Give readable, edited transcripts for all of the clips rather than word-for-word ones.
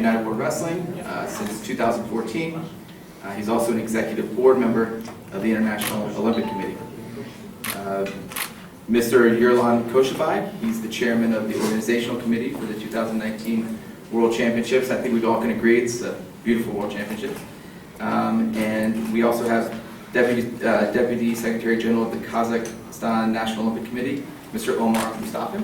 UWW World Wrestling since 2014. He's also an executive board member of the International Olympic Committee. Mr. Yerlan Zhozhabsby, he's the chairman of the organizational committee for the 2019 World Championships. I think we all can agree it's a beautiful World Championship. And we also have Deputy Secretary General of the Kazakhstan National Olympic Committee, Mr. Omar Mustafa.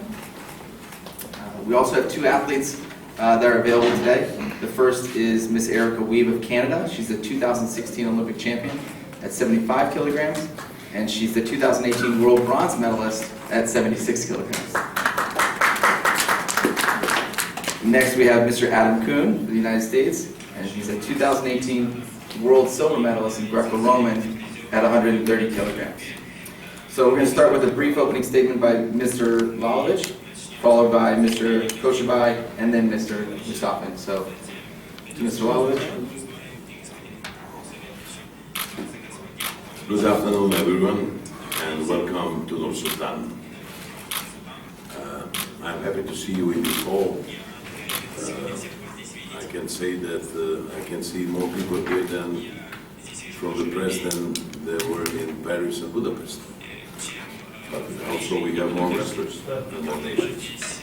We also have two athletes that are available today. The first is Miss Erica Wiebe of Canada. She's the 2016 Olympic champion at 75 kilograms, and she's the 2018 World Bronze medalist at 76 kilograms. Next we have Mr. Adam Coon of the United States, and he's a 2018 World Silver medalist in Greco-Roman at 130 kilograms. So we're going to start with a brief opening statement by Mr. Lalovic, followed by Mr. Zhozhabsby, and then Mr. Mustafa. So, Mr. Lalovic. Good afternoon, everyone, and welcome to Nur Sultan. I'm happy to see you in this hall. I can say that I can see more people here than from the press than there were in Paris and Budapest. But also we have more wrestlers than more nations.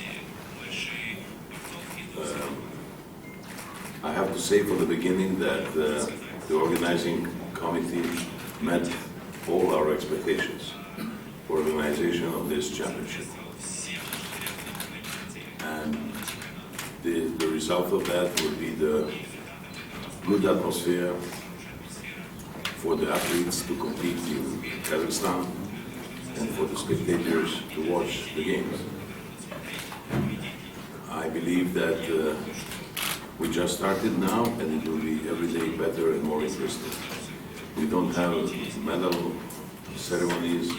I have to say from the beginning that the organizing committee met all our expectations for organization of this championship. And the result of that will be the good atmosphere for the athletes to compete in Kazakhstan and for the spectators to watch the games. I believe that we just started now, and it will be every day better and more interesting. We don't have medal ceremonies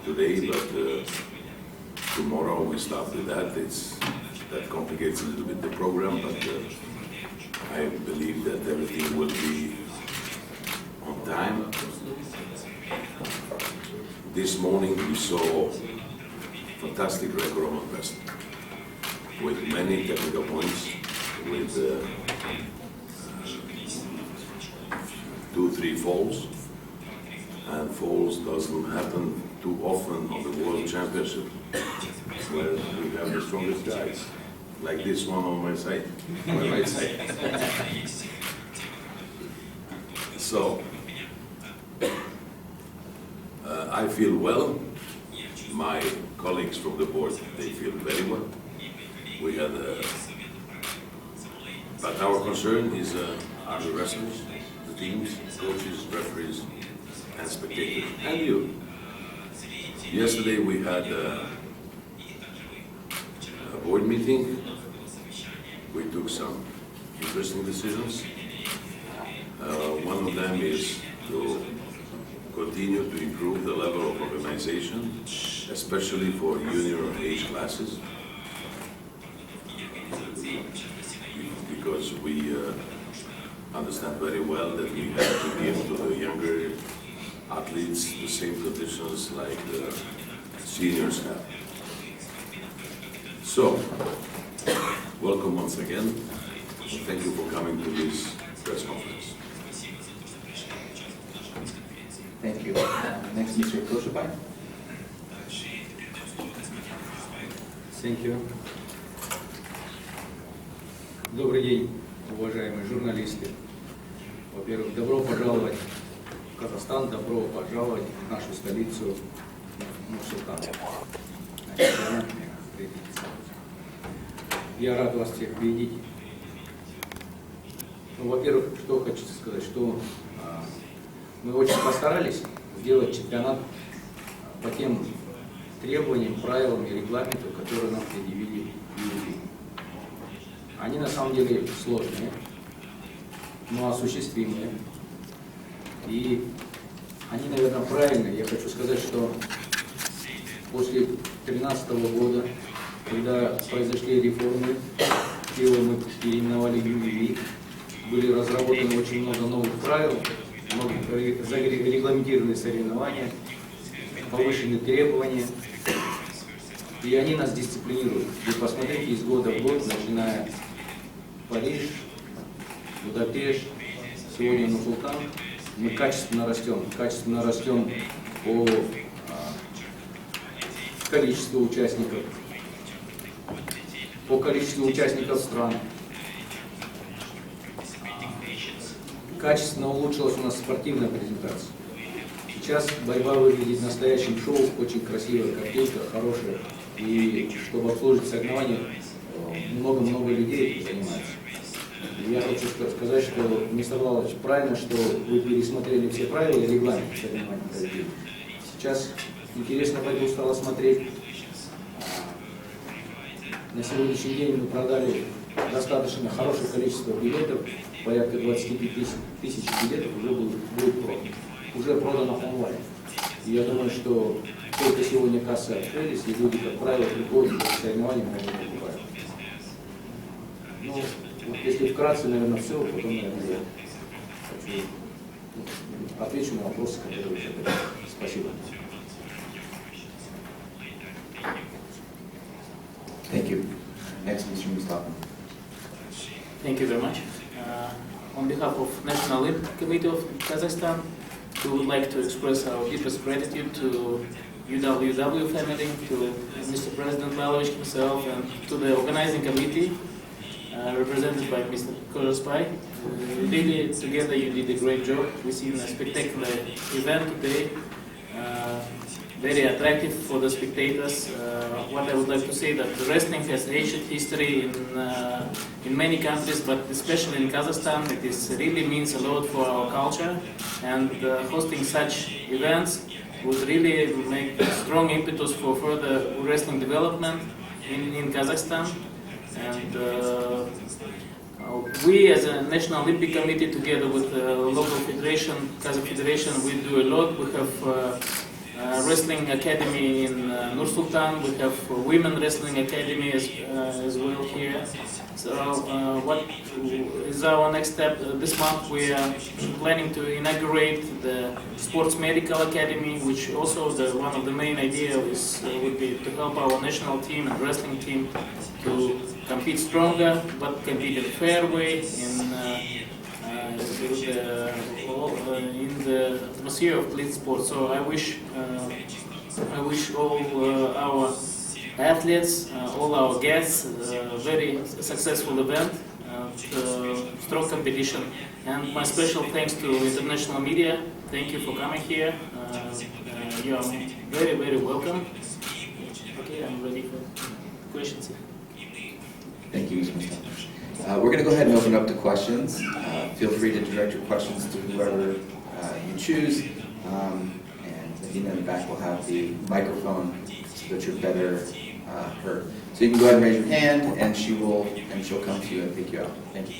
today, but tomorrow we start with that. That complicates a little bit the program, but I believe that everything will be on time. This morning we saw fantastic Greco-Roman wrestling with many technical points, with 2-3 falls, and falls doesn't happen too often on the World Championship, where we have the strongest guys, like this one on my side, my right side. So, I feel well. My colleagues from the board, they feel very well. We had but our concern is are the wrestlers, the teams, coaches, referees, and spectators, and you. Yesterday we had a board meeting. We took some interesting decisions. One of them is to continue to improve the level of organization, especially for junior age classes, because we understand very well that we have to give to the younger athletes the same conditions like the seniors have. So, welcome once again, and thank you for coming to this press conference. Thank you. Next, Mr. Zhozhabsby. Thank you. Добрый день, уважаемые журналисты. Во-первых, добро пожаловать в Казахстан, добро пожаловать в нашу столицу Нур-Султан. Я рад вас всех видеть. Ну, во-первых, что хочу сказать, что мы очень постарались сделать чемпионат по тем требованиям, правилам и регламенту, которые нам предъявили Wiebe. Они на самом деле сложные, но осуществимые. И они, наверное, правильные. Я хочу сказать, что после 2013 года, когда произошли реформы, его мы переименовали UWW, были разработаны очень много новых правил, регламентированные соревнования, повышенные требования, и они нас дисциплинируют. Вы посмотрите, из года в год, начиная Париж, Будапешт, сегодня Нур-Султан. Мы качественно растем по количеству участников стран. Качественно улучшилась у нас спортивная презентация. Сейчас борьба выглядит настоящим шоу, очень красивая картинка, хорошая. И чтобы обслужить соревнования, много-много людей этим занимается. И я хочу сказать, что, мистер Лалович, правильно, что вы пересмотрели все правила и регламент соревнований проведения. Сейчас интересно борьбу стало смотреть. На сегодняшний день мы продали достаточно хорошее количество билетов, порядка 25 тысяч билетов уже продано онлайн. И я думаю, что только сегодня кассы открылись, и люди, как правило, приходят к соревнованиям, они покупают. Ну, вот если вкратце, наверное, все, потом, наверное, я отвечу на вопросы, которые вы задали. Спасибо. Thank you. Next, Mr. Mustafa. Thank you very much. On behalf of National Olympic Committee of Kazakhstan, we would like to express our deepest gratitude to UWW family, to Mr. President Lalovic himself, and to the organizing committee represented by Mr. Zhozhabsby. Really, together you did a great job. We've seen a spectacular event today. Very attractive for the spectators. What I would like to say that wrestling has ancient history in many countries, but especially in Kazakhstan, it really means a lot for our culture. And hosting such events would really make a strong impetus for further wrestling development in Kazakhstan. And we, as a National Olympic Committee, together with the local federation, Kazakh Federation, we do a lot. We have wrestling academy in Nur-Sultan. We have women wrestling academy as well here. So what is our next step? This month we are planning to inaugurate the Sports Medical Academy, which also one of the main ideas would be to help our national team and wrestling team to compete stronger, but compete in a fair way in the atmosphere of elite sports. So I wish all our athletes, all our guests, a very successful event, strong competition, and my special thanks to international media. Thank you for coming here. You are very, very welcome. Okay, I'm ready for questions. Thank you, Mr. Mustafa. We're going to go ahead and open up to questions. Feel free to direct your questions to whoever you choose. And Nina in the back will have the microphone so that you're better heard. So you can go ahead and raise your hand, and she'll come to you and pick you up. Thank you.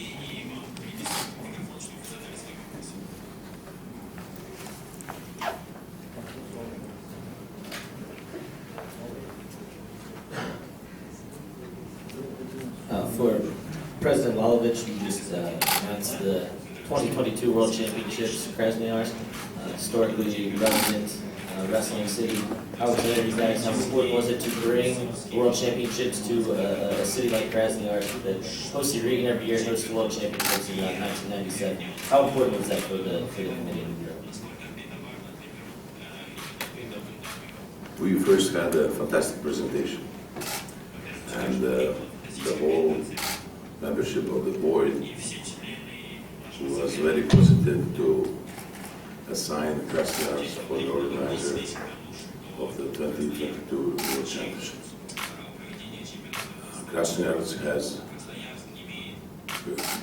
For President Lalovic, you just announced the 2022 World Championships in Krasnoyarsk, historically relevant wrestling city. How excited are you guys? How important was it to bring the World Championships to a city like Krasnoyarsk that hosted Riga every year, hosted the World Championships in 1997? How important was that for the committee? We first had a fantastic presentation, and the whole membership of the board was very positive to assign Krasnoyarsk for the organizer of the 2022 World Championships. Krasnoyarsk has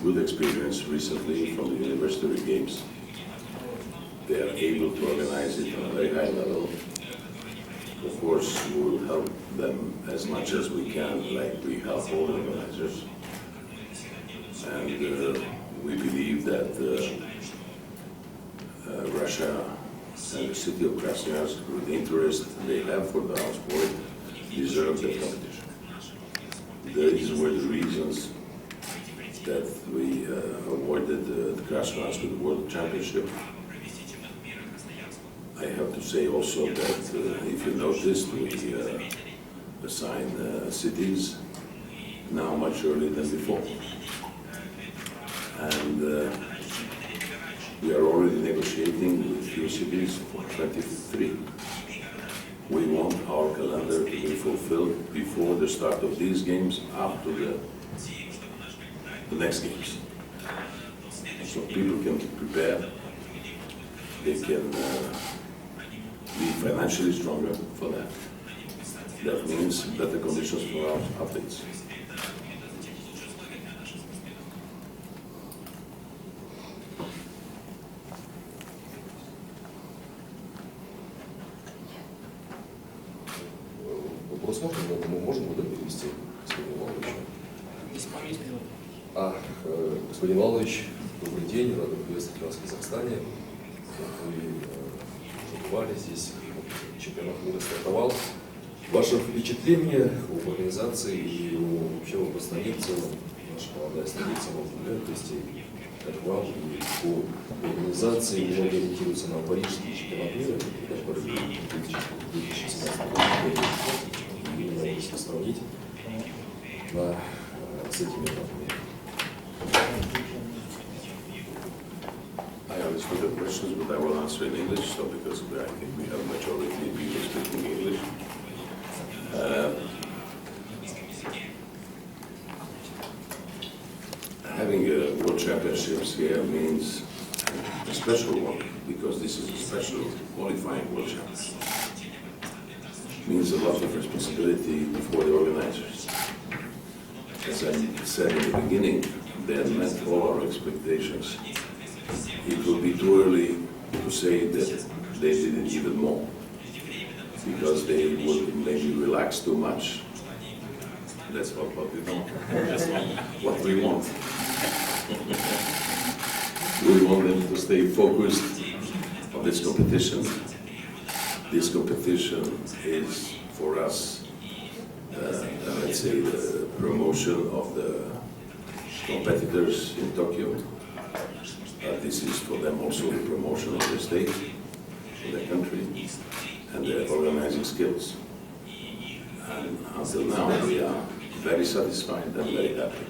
good experience recently from the University Games. They are able to organize it on a very high level. Of course, we will help them as much as we can, like we help all organizers. And we believe that Russia and the city of Krasnoyarsk, with the interest they have for the house sport, deserve that competition. These were the reasons that we awarded the Krasnoyarsk with the World Championship. I have to say also that if you noticed, we assigned cities now much earlier than before. And we are already negotiating with few cities for 23. We want our calendar to be fulfilled before the start of these games up to the next games. So people can prepare, they can be financially stronger for that. That means better conditions for our athletes. Вопрос можно, но мы можем его перевести, господин Лалович? Господин Лалович, добрый день, рад приветствовать вас в Казахстане. Вы побывали здесь, чемпионат мира стартовал. Ваше впечатление об организации и вообще об Астане в целом, наша молодая столица, то есть как вам и по организации много ориентируется на парижский чемпионат мира, который в 2017 году именно если сравнить с этими этапами. I understood the questions, but I will answer in English, so because I think we have majority people speaking English. Having World Championships here means a special one, because this is a special qualifying World Championships. Means a lot of responsibility for the organizers. As I said in the beginning, they have met all our expectations. It will be too early to say that they did it even more, because they would maybe relax too much. That's what we don't. That's what we want. We want them to stay focused on this competition. This competition is for us, let's say, the promotion of the competitors in Tokyo. This is for them also the promotion of the state, of the country, and their organizing skills. And until now, we are very satisfied and very happy.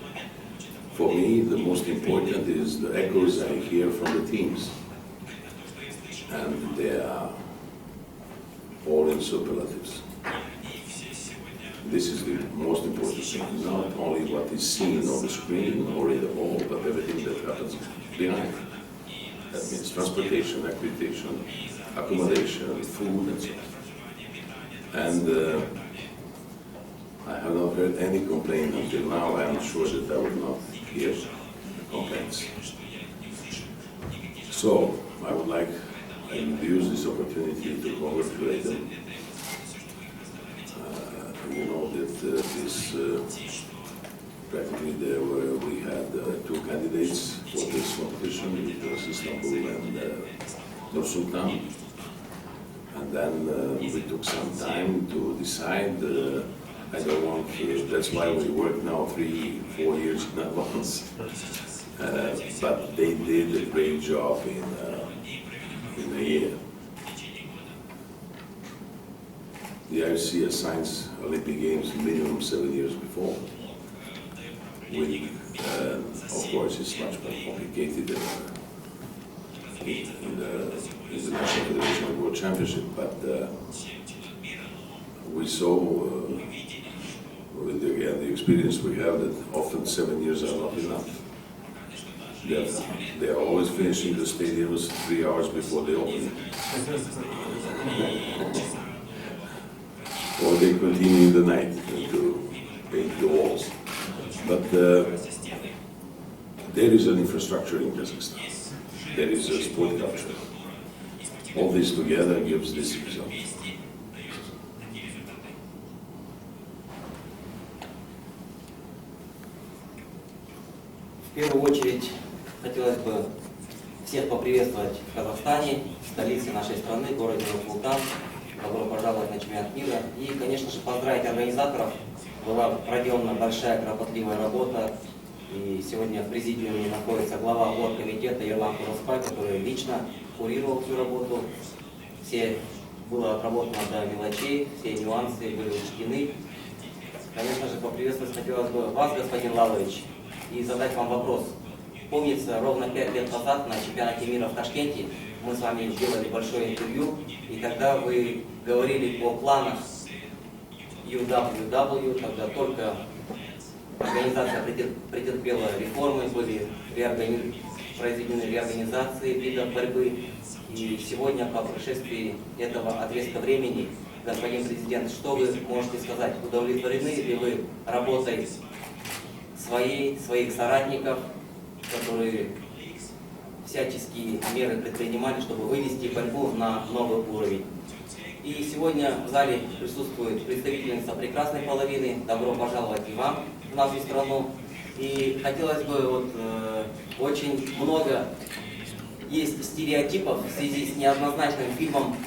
For me, the most important is the echoes I hear from the teams. And they are all in superlatives. This is the most important thing, not only what is seen on the screen or in the hall, but everything that happens behind. That means transportation, accreditation, accommodation, food, and so on. And I have not heard any complaint until now. I am sure that I will not hear complaints. So I would like to use this opportunity to congratulate them. You know that practically we had two candidates for this competition. It was Istanbul and Nur Sultan. And then we took some time to decide. I don't want to, that's why we work now 3-4 years in advance. But they did a great job in a year. The IOC assigns Olympic Games minimum 7 years before. Of course, it's much more complicated than in the International Federation of World Championship, but we saw with the experience we have that often 7 years are not enough. They are always finishing the stadiums 3 hours before they open. Or they continue in the night to paint the walls. But there is an infrastructure in Kazakhstan. There is a sport culture. All this together gives this result. В первую очередь хотелось бы всех поприветствовать в Казахстане, столице нашей страны, городе Нур-Султан. Добро пожаловать на чемпионат мира. И, конечно же, поздравить организаторов. Была проделана большая, кропотливая работа. И сегодня в президиуме находится глава оргкомитета Yerlan, который лично курировал всю работу. Все было отработано до мелочей, все нюансы были учтены. Конечно же, поприветствовать хотелось бы вас, господин Лалович, и задать вам вопрос. помнится, ровно 5 лет назад на чемпионате мира в Ташкенте мы с вами сделали большое интервью, и тогда вы говорили о планах UWW, когда только организация претерпела реформы, были произведены реорганизации видов борьбы. И сегодня, по прошествии этого отрезка времени, господин президент, что вы можете сказать? Удовлетворены ли вы работой своих соратников, которые всяческие меры предпринимали, чтобы вывести борьбу на новый уровень? И сегодня в зале присутствует представительница прекрасной половины. Добро пожаловать и вам в нашу страну. И хотелось бы, очень много есть стереотипов в связи с неоднозначным фильмом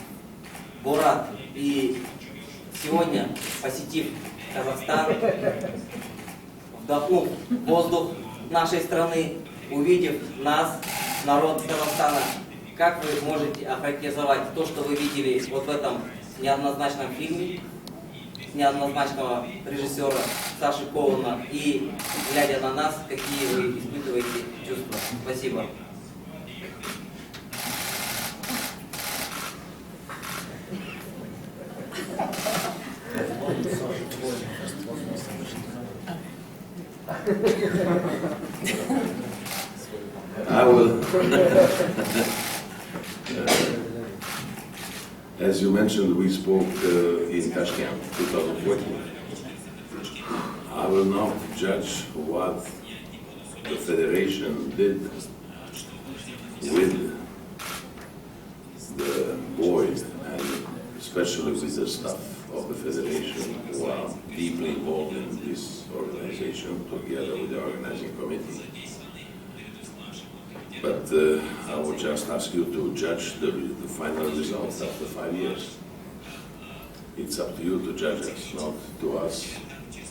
«Борат». И сегодня, посетив Казахстан, вдохнув воздух нашей страны, увидев нас, народ Казахстана, как вы можете охарактеризовать то, что вы видели вот в этом неоднозначном фильме, неоднозначного режиссера Саши Коуна, и, глядя на нас, какие вы испытываете чувства? Спасибо. I will, as you mentioned, we spoke in Tashkent 2014. I will not judge what the federation did with the boys, and especially with the staff of the federation who are deeply involved in this organization together with the organizing committee. But I would just ask you to judge the final results after 5 years. It's up to you to judge us, not to us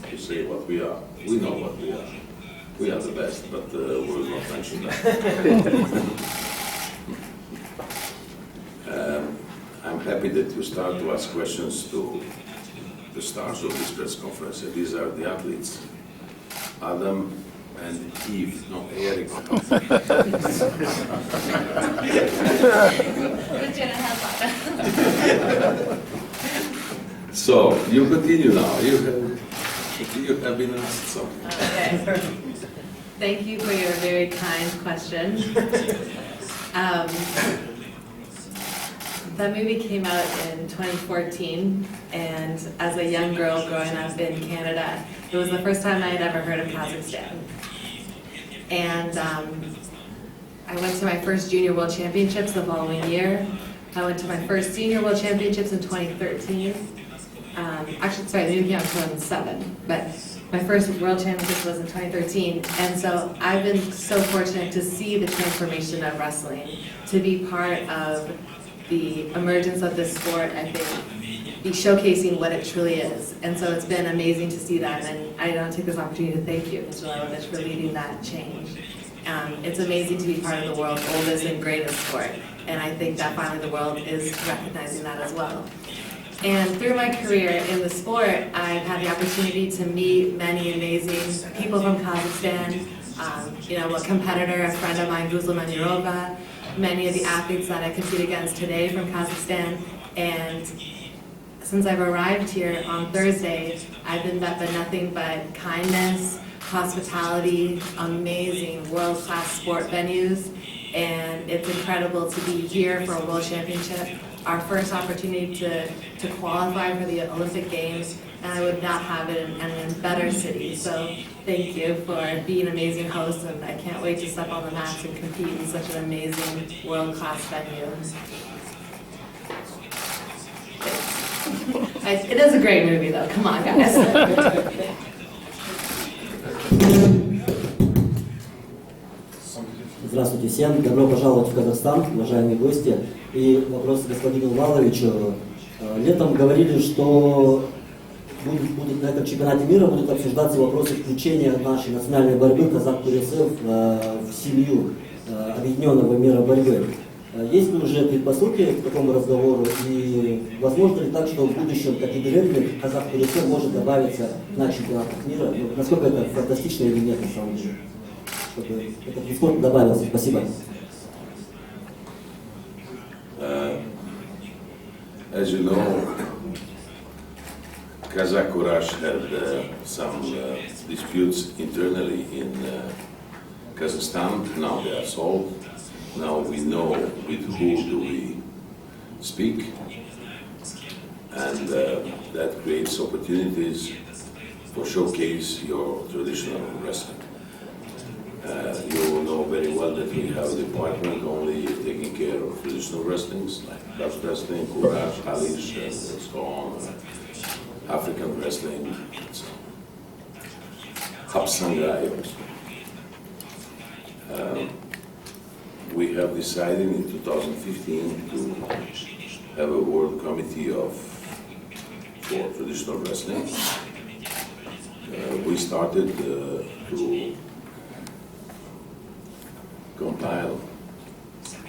to say what we are. We know what we are. We are the best, but we will not mention that. I'm happy that you start to ask questions to the stars of this press conference. These are the athletes, Adam and Eve, no, Eric. So, you continue now. You have been asked something. Okay. Thank you for your very kind question. That movie came out in 2014, and as a young girl growing up in Canada, it was the first time I had ever heard of Kazakhstan. And I went to my first Junior World Championships the following year. I went to my first Senior World Championships in 2013. Actually, sorry, the movie came out in 2007, but my first World Championships was in 2013. And so I've been so fortunate to see the transformation of wrestling, to be part of the emergence of this sport, I think, be showcasing what it truly is. And so it's been amazing to see that, and I want to take this opportunity to thank you, Mr. Lalovic, for leading that change. It's amazing to be part of the world's oldest and greatest sport, and I think that finally the world is recognizing that as well. And through my career in the sport, I've had the opportunity to meet many amazing people from Kazakhstan, a competitor, a friend of mine, Guzla Manirova, many of the athletes that I compete against today from Kazakhstan. And since I've arrived here on Thursday, I've been met by nothing but kindness, hospitality, amazing world-class sport venues, and it's incredible to be here for a World Championship, our first opportunity to qualify for the Olympic Games, and I would not have it in a better city. So thank you for being amazing hosts, and I can't wait to step on the mats and compete in such an amazing world-class venue. It is a great movie though, come on guys. Здравствуйте всем, добро пожаловать в Казахстан, уважаемые гости. И вопрос господину Лаловичу. Летом говорили, что будут на этом чемпионате мира будут обсуждаться вопросы включения нашей национальной борьбы казах-ПРСФ в семью объединенного мира борьбы. Есть ли уже предпосылки к такому разговору, и возможно ли так, что в будущем категорийный казах-ПРСФ может добавиться на чемпионатах мира? Насколько это фантастично или нет на самом деле? чтобы этот вид спорта добавился. Спасибо. As you know, Kazakh Courage had some disputes internally in Kazakhstan. Now they are solved. Now we know with who do we speak, and that creates opportunities for showcase your traditional wrestling. You know very well that we have a department only taking care of traditional wrestlings like Dutch wrestling, Courage, Halish, and so on, African wrestling, so Hapsangai also. We have decided in 2015 to have a world committee for traditional wrestling. We started to compile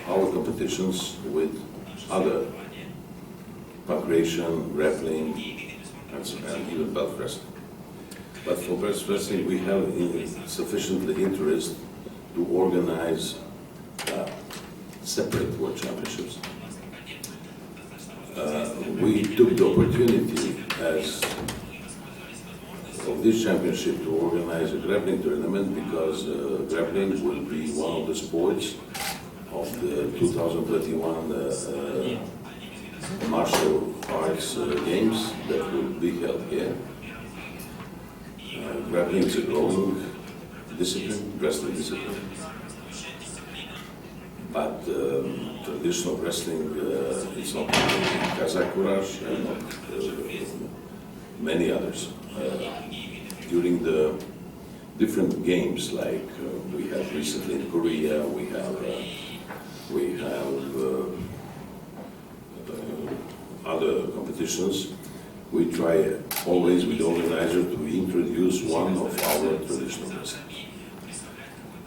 our competitions with other pankration, grappling, and even belt wrestling. But for belt wrestling, we have sufficiently interest to organize separate world championships. We took the opportunity of this championship to organize a grappling tournament because grappling will be one of the sports of the 2021 martial arts games that will be held here. Grappling is a growing discipline, wrestling discipline. But traditional wrestling is not only Kazakh Courage and not many others. During the different games, like we had recently in Korea, we have other competitions. We try always with the organizer to introduce one of our traditional wrestlers.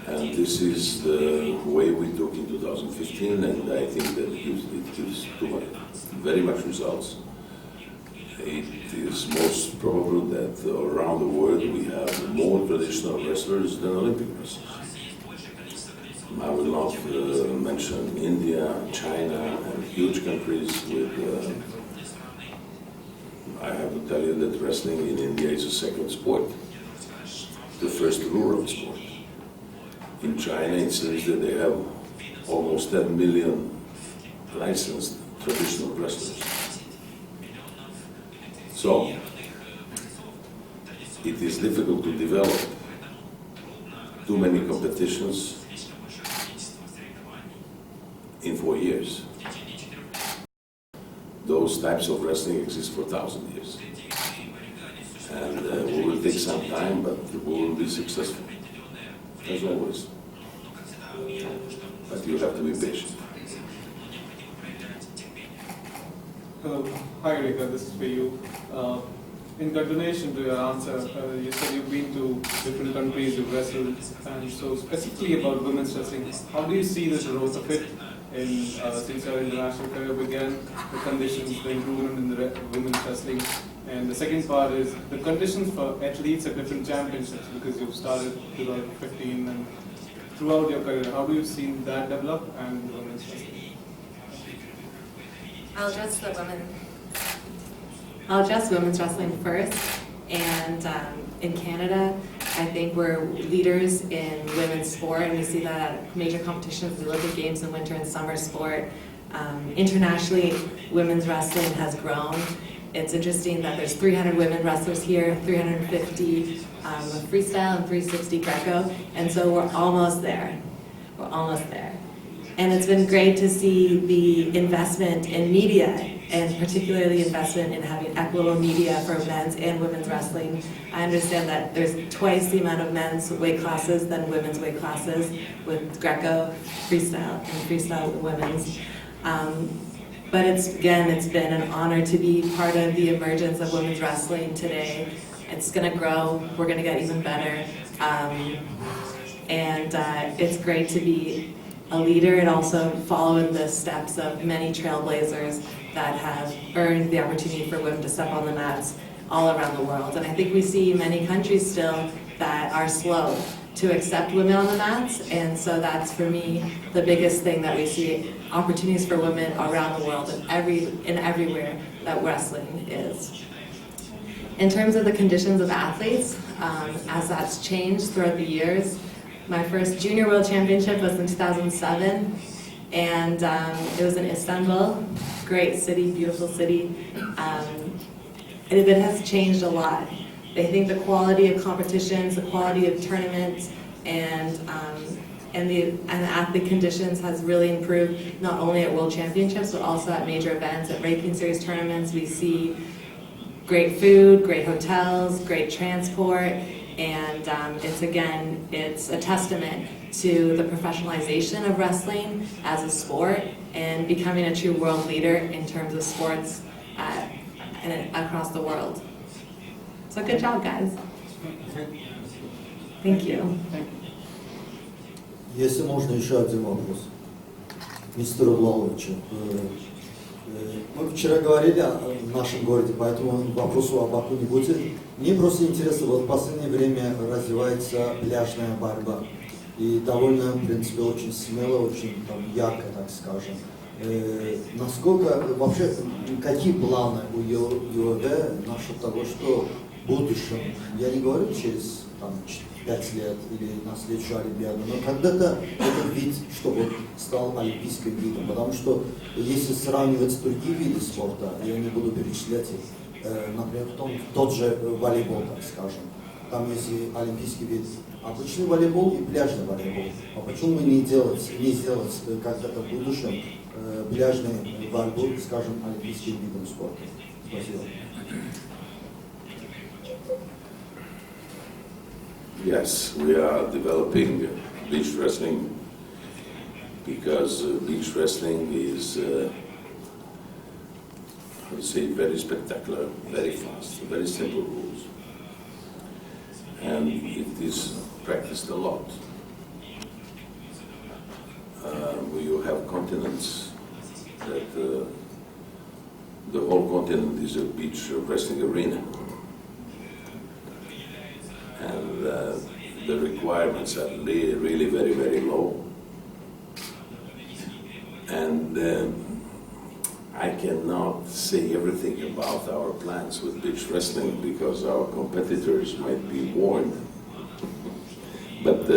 And this is the way we took in 2015, and I think that it gives very much results. It is most probable that around the world we have more traditional wrestlers than Olympic wrestlers. I will not mention India, China, and huge countries with... I have to tell you that wrestling in India is a second sport, the first rural sport. In China, it seems that they have almost 10 million licensed traditional wrestlers. So, it is difficult to develop too many competitions in 4 years. Those types of wrestling exist for 1,000 years. And we will take some time, but we will be successful, as always. But you have to be patient. Hi Rika, this is for you. In continuation to your answer, you said you've been to different countries, you've wrestled, and so specifically about women's wrestling, how do you see the growth of it since your international career began, the conditions, the improvement in the women's wrestling? And the second part is the conditions for athletes at different championships, because you've started 2015 and throughout your career, how do you see that develop and women's wrestling? I'll address women's wrestling first, and in Canada, I think we're leaders in women's sport, and we see that at major competitions, the Olympic Games in winter and summer sport. Internationally, women's wrestling has grown. It's interesting that there's 300 women wrestlers here, 350 freestyle and 360 Greco, and so we're almost there. We're almost there. And it's been great to see the investment in media, and particularly investment in having equitable media for men's and women's wrestling. I understand that there's twice the amount of men's weight classes than women's weight classes with Greco, freestyle, and freestyle women's. But it's been an honor to be part of the emergence of women's wrestling today. It's gonna grow, we're gonna get even better. It's great to be a leader and also follow in the steps of many trailblazers that have earned the opportunity for women to step on the mats all around the world. And I think we see many countries still that are slow to accept women on the mats, and so that's for me the biggest thing that we see, opportunities for women around the world and everywhere that wrestling is. In terms of the conditions of athletes, as that's changed throughout the years, my first junior world championship was in 2007, and it was in Istanbul, great city, beautiful city. It has changed a lot. I think the quality of competitions, the quality of tournaments, and the athlete conditions has really improved, not only at World Championships, but also at major events, at ranking series tournaments. We see great food, great hotels, great transport, and it's a testament to the professionalization of wrestling as a sport and becoming a true world leader in terms of sports across the world. So good job, guys. Thank you. Если можно, еще один вопрос. Мистеру Лаловичу. Мы вчера говорили о нашем городе, поэтому вопросу о Баку не будет. Мне просто интересно, вот в последнее время развивается пляжная борьба. И довольно, в принципе, очень смело, очень ярко, так скажем. Насколько, вообще, какие планы у ЮВВ насчет того, что в будущем, я не говорю через 5 лет или на следующую Олимпиаду, но когда-то этот вид, чтобы стал олимпийским видом, потому что если сравнивать с другими видами спорта, я не буду перечислять их, например, тот же волейбол, так скажем, там есть и олимпийский вид, обычный волейбол и пляжный волейбол. А почему не сделать когда-то в будущем пляжную борьбу, скажем, олимпийским видом спорта? Спасибо. Yes, we are developing beach wrestling because beach wrestling is, I would say, very spectacular, very fast, very simple rules, and it is practiced a lot. You have continents that the whole continent is a beach wrestling arena. And the requirements are really very, very low. And I cannot say everything about our plans with beach wrestling because our competitors might be warned. But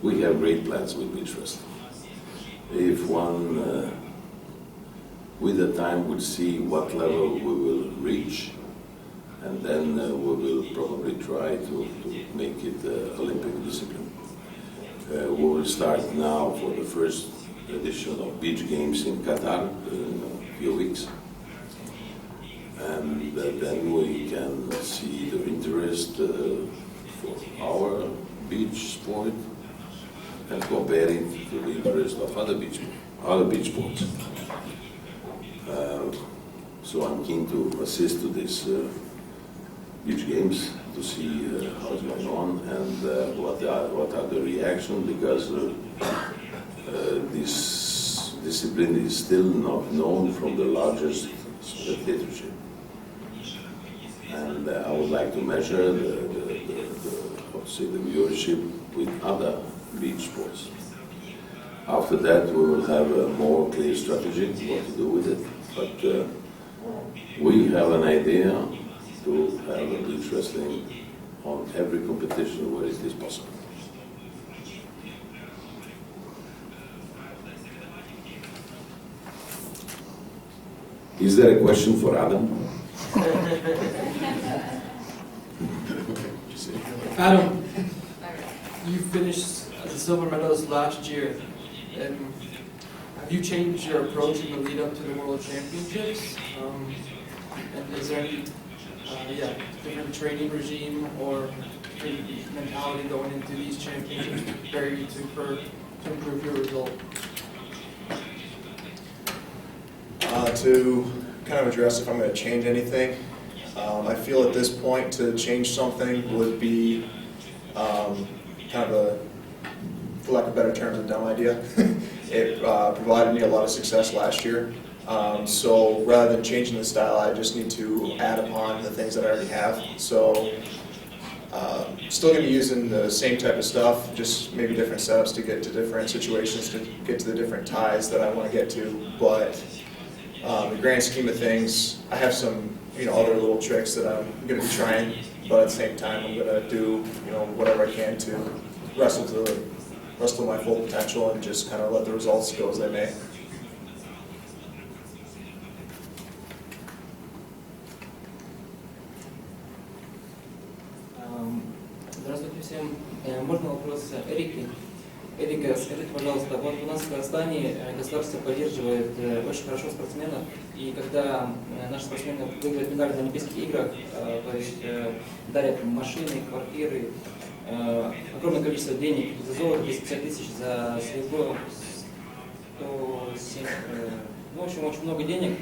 we have great plans with beach wrestling. If one, with the time, would see what level we will reach, and then we will probably try to make it Olympic discipline. We will start now for the first edition of Beach Games in Qatar in a few weeks. And then we can see the interest for our beach sport and compare it to the interest of other beach sports. So I'm keen to assist to this beach games to see how it's going on and what are the reactions, because this discipline is still not known from the largest spectatorship. And I would like to measure the viewership with other beach sports. After that, we will have a more clear strategy what to do with it. But we have an idea to have a beach wrestling on every competition where it is possible. Is there a question for Adam? Adam, you finished the silver medalist last year. And have you changed your approach in the lead up to the World Championships? And is there any different training regime or mentality going into these championships for you to improve your result? To kind of address if I'm going to change anything, I feel at this point to change something would be kind of a, for lack of better terms, a dumb idea. It provided me a lot of success last year. So rather than changing the style, I just need to add upon the things that I already have. So Still going to be using the same type of stuff, just maybe different setups to get to different situations, to get to the different ties that I want to get to. But in the grand scheme of things, I have some other little tricks that I'm going to be trying. But at the same time, I'm going to do whatever I can to wrestle to my full potential and just kind of let the results go as they may. Здравствуйте всем. Можно вопрос Эрике? Эрика, скажите, пожалуйста, вот у нас в Казахстане государство поддерживает очень хорошо спортсменов, и когда наши спортсмены выиграют медали на Олимпийских играх, то есть дарят машины, квартиры, огромное количество денег за золото, 250 тысяч, за серебро, 107, в общем, очень много денег.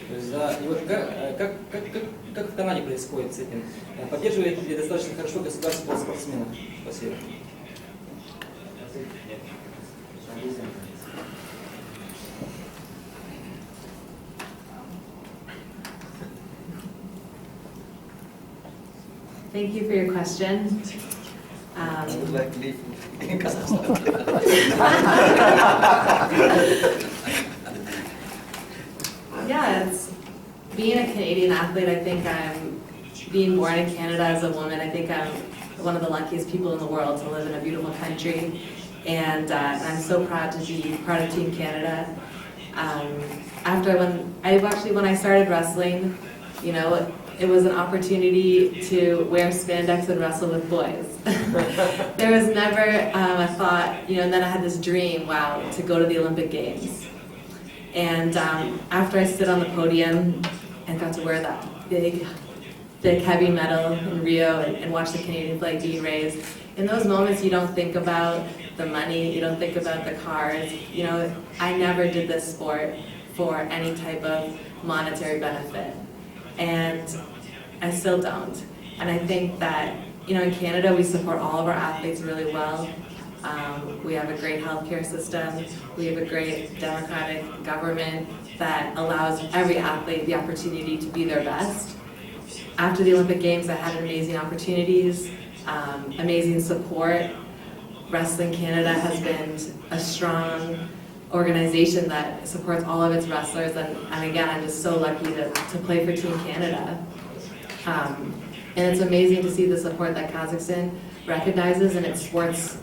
И вот как в Канаде происходит с этим? Поддерживает ли достаточно хорошо государство спортсменов? Спасибо. Thank you for your question. I would like to live in Kazakhstan. Yeah, it's being a Canadian athlete. I think being born in Canada as a woman. I think I'm one of the luckiest people in the world to live in a beautiful country, and I'm so proud to be part of Team Canada. When I started wrestling, it was an opportunity to wear spandex and wrestle with boys. There was never a thought, and then I had this dream, wow, to go to the Olympic Games. And after I stood on the podium and got to wear that big heavy medal in Rio and watch the Canadian flag being raised, in those moments you don't think about the money, you don't think about the cars. I never did this sport for any type of monetary benefit. And I still don't. And I think that, in Canada we support all of our athletes really well. We have a great healthcare system. We have a great democratic government that allows every athlete the opportunity to be their best. After the Olympic Games, I had amazing opportunities, amazing support. Wrestling Canada has been a strong organization that supports all of its wrestlers, and again, I'm just so lucky to play for Team Canada. And it's amazing to see the support that Kazakhstan recognizes in its sports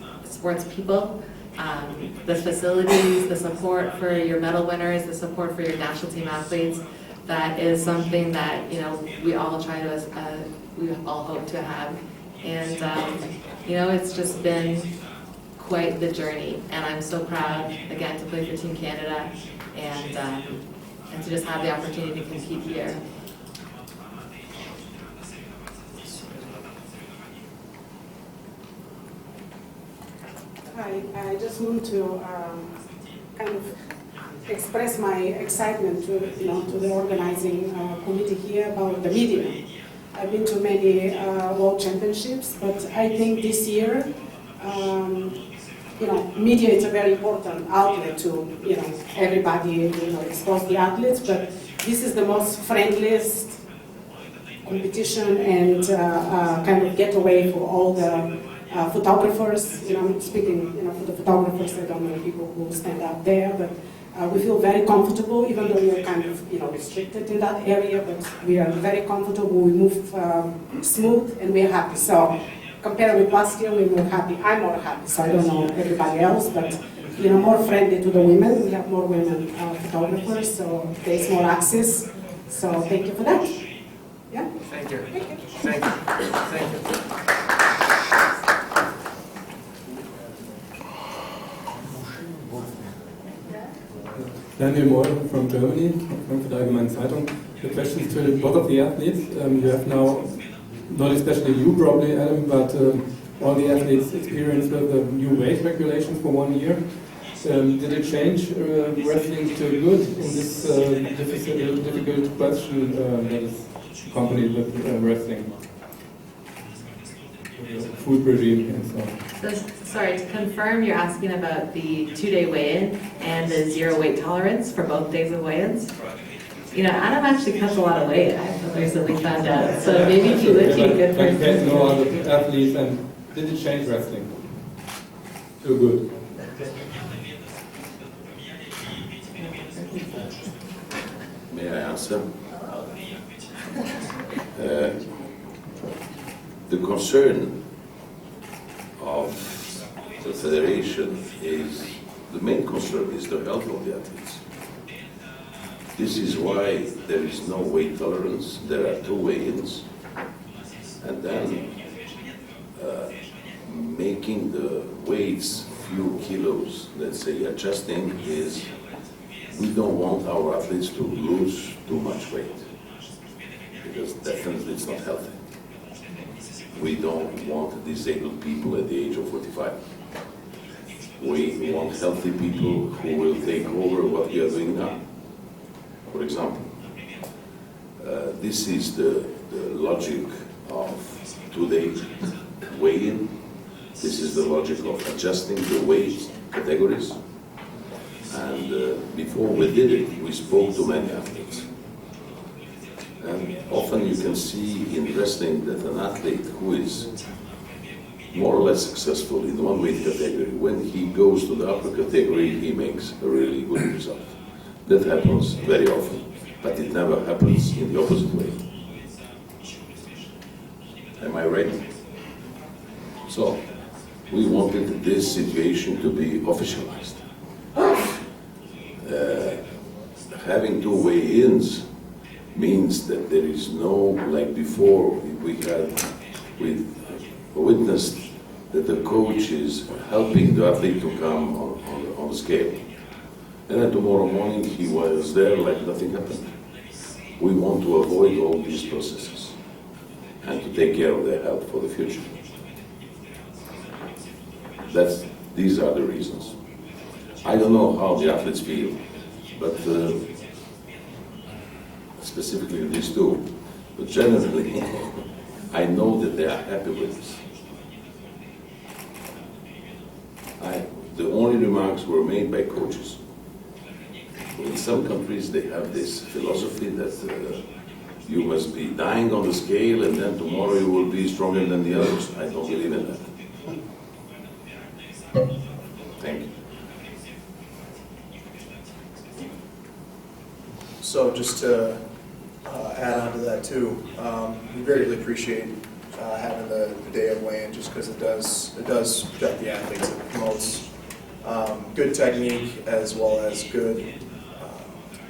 people. The facilities, the support for your medal winners, the support for your national team athletes, that is something that we all hope to have. And it's just been quite the journey, and I'm so proud again to play for Team Canada and to just have the opportunity to compete here. Hi, I just want to kind of express my excitement to the organizing committee here about the media. I've been to many world championships, but I think this year, media is a very important outlet to everybody expose the athletes. But this is the most friendliest competition and kind of getaway for all the photographers. I'm speaking for the photographers. I don't know people who stand up there, but we feel very comfortable, even though we are kind of restricted in that area. But we are very comfortable. We move smooth, and we are happy. So compared with last year, we're more happy. I'm more happy. So I don't know everybody else, but more friendly to the women. We have more women photographers, so there's more access. So thank you for that. Yeah. Thank you. Thank you. Thank you. Thank you. Daniel Moore from Germany, from the Allgemeine Zeitung. The question is to both of the athletes. You have now, not especially you probably, Adam, but all the athletes experience with the new weight regulations for 1 year. Did it change wrestling to good in this difficult question that is accompanied with wrestling? Food regime and so on. So, sorry, to confirm, you're asking about the 2-day weigh-in and the 0 weight tolerance for both days of weigh-ins? You know, Adam actually cuts a lot of weight, I recently found out. So maybe he would be good for There's no other athletes, and did it change wrestling? Too good. May I answer? The concern of the federation is, the main concern is the health of the athletes. This is why there is no weight tolerance. There are 2 weigh-ins, and then making the weights few kilos, let's say adjusting, is we don't want our athletes to lose too much weight, because definitely it's not healthy. We don't want disabled people at the age of 45. We want healthy people who will take over what we are doing now. For example, this is the logic of today weigh-in. This is the logic of adjusting the weight categories. And before we did it, we spoke to many athletes. And often you can see in wrestling that an athlete who is more or less successful in one weight category, when he goes to the upper category, he makes a really good result. That happens very often, but it never happens in the opposite way. Am I right? So, we wanted this situation to be officialized. Having 2 weigh-ins means that there is no, like before, we witnessed that the coach is helping the athlete to come on the scale. And then tomorrow morning he was there like nothing happened. We want to avoid all these processes and to take care of their health for the future. These are the reasons. I don't know how the athletes feel, but specifically these 2, but generally I know that they are happy with this. The only remarks were made by coaches. In some countries they have this philosophy that you must be dying on the scale and then tomorrow you will be stronger than the others. I don't believe in that. Thank you. So just to add on to that too, we greatly appreciate having the day of weigh-in, just because it does protect the athletes. It promotes good technique as well as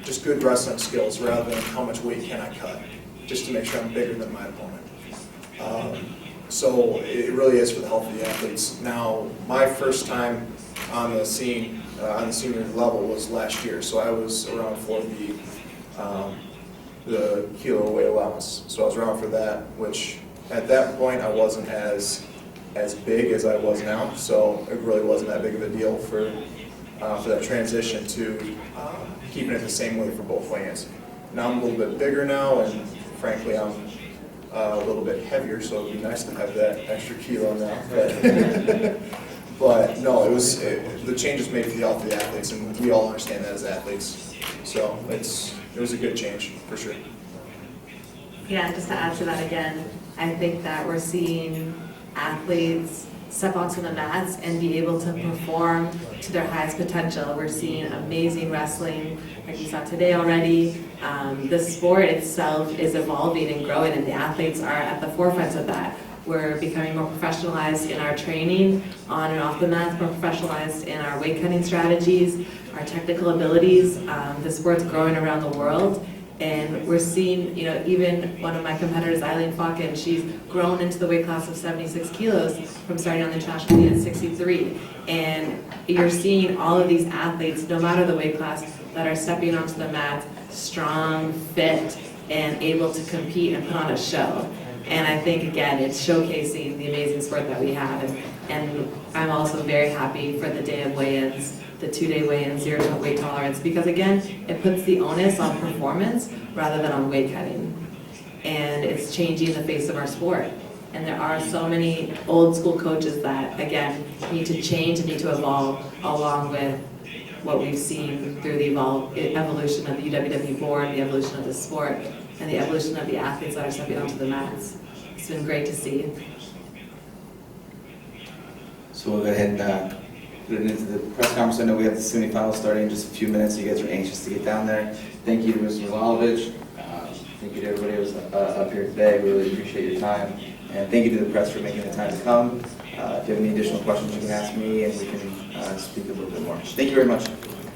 just good wrestling skills, rather than how much weight can I cut, just to make sure I'm bigger than my opponent. So it really is for the health of the athletes. Now, my first time on the scene, on the senior level, was last year. So I was around for the kilo weight allowance. So I was around for that, which at that point I wasn't as big as I was now. So it really wasn't that big of a deal for that transition to keeping it the same weight for both weigh-ins. Now I'm a little bit bigger now, and frankly I'm a little bit heavier, so it'd be nice to have that extra kilo now. But no, the changes made for the health of the athletes, and we all understand that as athletes. So it was a good change, for sure. Yeah, just to add to that again, I think that we're seeing athletes step onto the mats and be able to perform to their highest potential. We're seeing amazing wrestling, like you saw today already. The sport itself is evolving and growing, and the athletes are at the forefront of that. We're becoming more professionalized in our training on and off the mats, more professionalized in our weight cutting strategies, our technical abilities. The sport's growing around the world, and we're seeing, even one of my competitors, Eileen Falken, she's grown into the weight class of 76 kilos from starting on the international meet at 63. And you're seeing all of these athletes, no matter the weight class, that are stepping onto the mats, strong, fit, and able to compete and put on a show. And I think, again, it's showcasing the amazing sport that we have. And I'm also very happy for the day of weigh-ins, the 2-day weigh-in, 0 weight tolerance, because again, it puts the onus on performance rather than on weight cutting. And it's changing the face of our sport. And there are so many old school coaches that, again, need to change and need to evolve along with what we've seen through the evolution of the UWW board, the evolution of the sport, and the evolution of the athletes that are stepping onto the mats. It's been great to see. So we'll go ahead and put it into the press conference. I know we have the semifinals starting in just a few minutes. You guys are anxious to get down there. Thank you to Mr. Lalovic. Thank you to everybody who was up here today. We really appreciate your time. And thank you to the press for making the time to come. If you have any additional questions, you can ask me and we can speak a little bit more. Thank you very much.